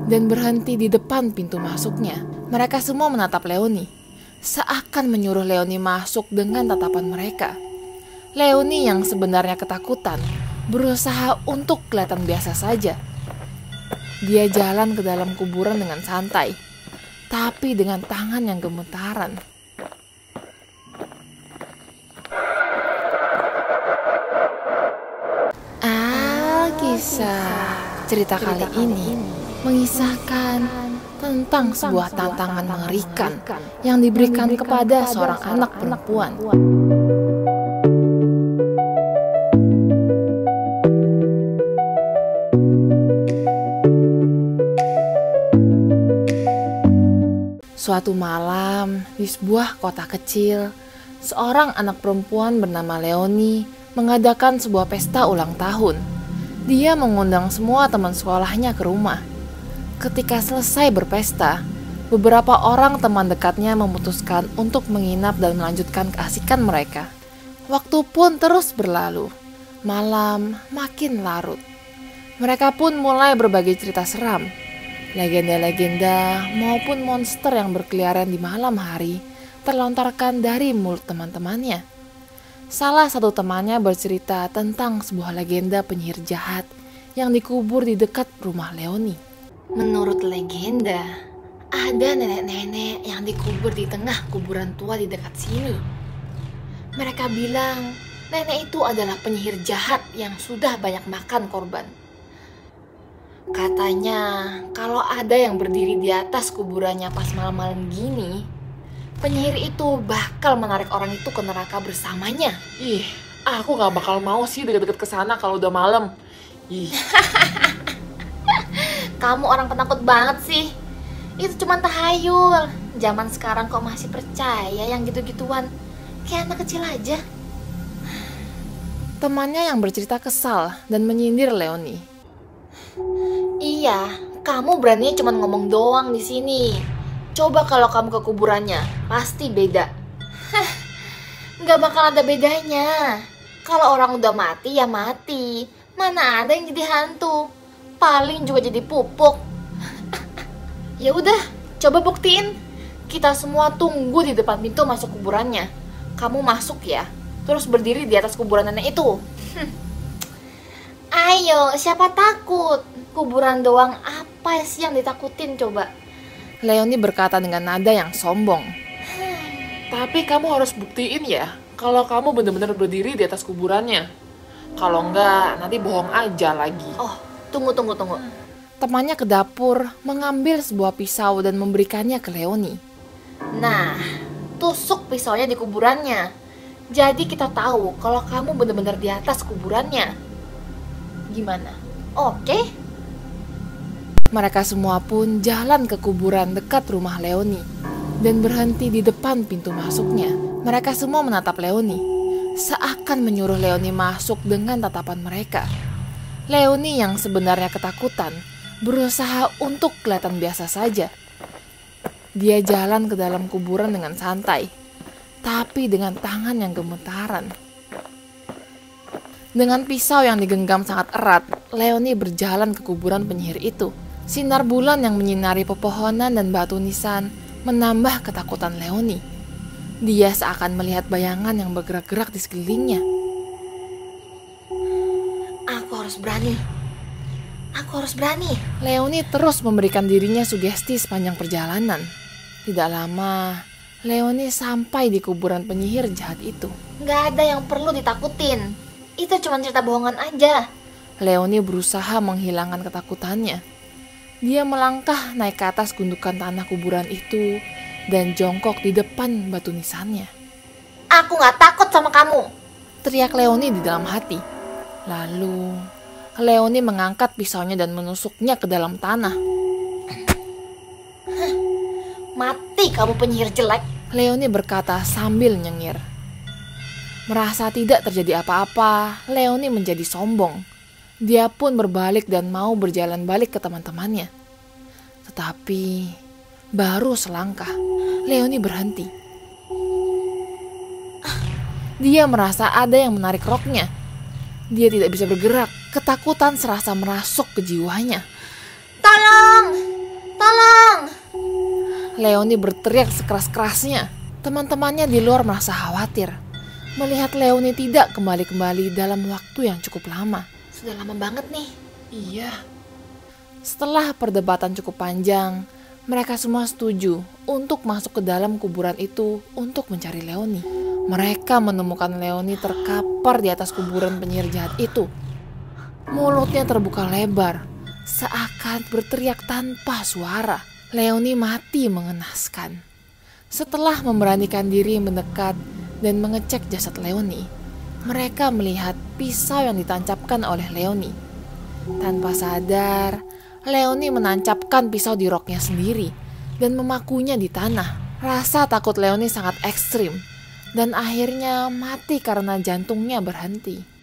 dan berhenti di depan pintu masuknya. Mereka semua menatap Leonie, seakan menyuruh Leonie masuk dengan tatapan mereka. Leonie yang sebenarnya ketakutan, berusaha untuk kelihatan biasa saja. Dia jalan ke dalam kuburan dengan santai, tapi dengan tangan yang gemetaran. Kisah cerita kali ini mengisahkan tentang sebuah tantangan mengerikan yang diberikan kepada seorang anak perempuan. Suatu malam di sebuah kota kecil, seorang anak perempuan bernama Leonie mengadakan sebuah pesta ulang tahun. Dia mengundang semua teman sekolahnya ke rumah. Ketika selesai berpesta, beberapa orang teman dekatnya memutuskan untuk menginap dan melanjutkan keasikan mereka. Waktu pun terus berlalu. Malam makin larut. Mereka pun mulai berbagi cerita seram. Legenda-legenda maupun monster yang berkeliaran di malam hari terlontarkan dari mulut teman-temannya. Salah satu temannya bercerita tentang sebuah legenda penyihir jahat yang dikubur di dekat rumah Leonie. Menurut legenda, ada nenek-nenek yang dikubur di tengah kuburan tua di dekat sini. Mereka bilang nenek itu adalah penyihir jahat yang sudah banyak makan korban. Katanya kalau ada yang berdiri di atas kuburannya pas malam-malam gini, penyihir itu bakal menarik orang itu ke neraka bersamanya. Ih, aku gak bakal mau sih deket-deket ke sana kalau udah malam. Ih. Kamu orang penakut banget sih. Itu cuma tahayul. Zaman sekarang kok masih percaya yang gitu-gituan. Kayak anak kecil aja. Temannya yang bercerita kesal dan menyindir Leonie. Iya, kamu beraninya cuma ngomong doang di sini. Coba kalau kamu ke kuburannya, pasti beda. Nggak bakal ada bedanya. Kalau orang udah mati ya mati. Mana ada yang jadi hantu? Paling juga jadi pupuk. Ya udah, coba buktiin. Kita semua tunggu di depan pintu masuk kuburannya. Kamu masuk ya, terus berdiri di atas kuburan nenek itu. Ayo, siapa takut? Kuburan doang apa sih yang ditakutin coba? Leonie berkata dengan nada yang sombong. Tapi kamu harus buktiin ya kalau kamu benar-benar berdiri di atas kuburannya. Kalau enggak, nanti bohong aja lagi. Oh, tunggu. Temannya ke dapur, mengambil sebuah pisau dan memberikannya ke Leonie. Nah, tusuk pisaunya di kuburannya. Jadi kita tahu kalau kamu benar-benar di atas kuburannya. Gimana? Oke? Mereka semua pun jalan ke kuburan dekat rumah Leonie dan berhenti di depan pintu masuknya. Mereka semua menatap Leonie, seakan menyuruh Leonie masuk dengan tatapan mereka. Leonie yang sebenarnya ketakutan, berusaha untuk kelihatan biasa saja. Dia jalan ke dalam kuburan dengan santai, tapi dengan tangan yang gemetaran. Dengan pisau yang digenggam sangat erat, Leonie berjalan ke kuburan penyihir itu. Sinar bulan yang menyinari pepohonan dan batu nisan menambah ketakutan Leonie. Dia seakan melihat bayangan yang bergerak-gerak di sekelilingnya. Aku harus berani. Leonie terus memberikan dirinya sugesti sepanjang perjalanan. Tidak lama, Leonie sampai di kuburan penyihir jahat itu. Gak ada yang perlu ditakutin. Itu cuma cerita bohongan aja. Leonie berusaha menghilangkan ketakutannya. Dia melangkah naik ke atas gundukan tanah kuburan itu dan jongkok di depan batu nisannya. Aku gak takut sama kamu, teriak Leonie di dalam hati. Lalu, Leonie mengangkat pisaunya dan menusuknya ke dalam tanah. Mati kamu penyihir jelek, Leonie berkata sambil nyengir. Merasa tidak terjadi apa-apa, Leonie menjadi sombong. Dia pun berbalik dan mau berjalan balik ke teman-temannya. Tetapi baru selangkah, Leonie berhenti. Dia merasa ada yang menarik roknya. Dia tidak bisa bergerak. Ketakutan serasa merasuk ke jiwanya. Tolong! Leoni berteriak sekeras-kerasnya. Teman-temannya di luar merasa khawatir melihat Leoni tidak kembali-kembali dalam waktu yang cukup lama. Sudah lama banget nih. Iya. Setelah perdebatan cukup panjang, mereka semua setuju untuk masuk ke dalam kuburan itu untuk mencari Leoni. Mereka menemukan Leoni terkapar di atas kuburan penyihir jahat itu. Mulutnya terbuka lebar, seakan berteriak tanpa suara. Leoni mati mengenaskan. Setelah memberanikan diri mendekat dan mengecek jasad Leoni, mereka melihat pisau yang ditancapkan oleh Leoni. Tanpa sadar, Leoni menancapkan pisau di roknya sendiri dan memakunya di tanah. Rasa takut Leoni sangat ekstrim dan akhirnya mati karena jantungnya berhenti.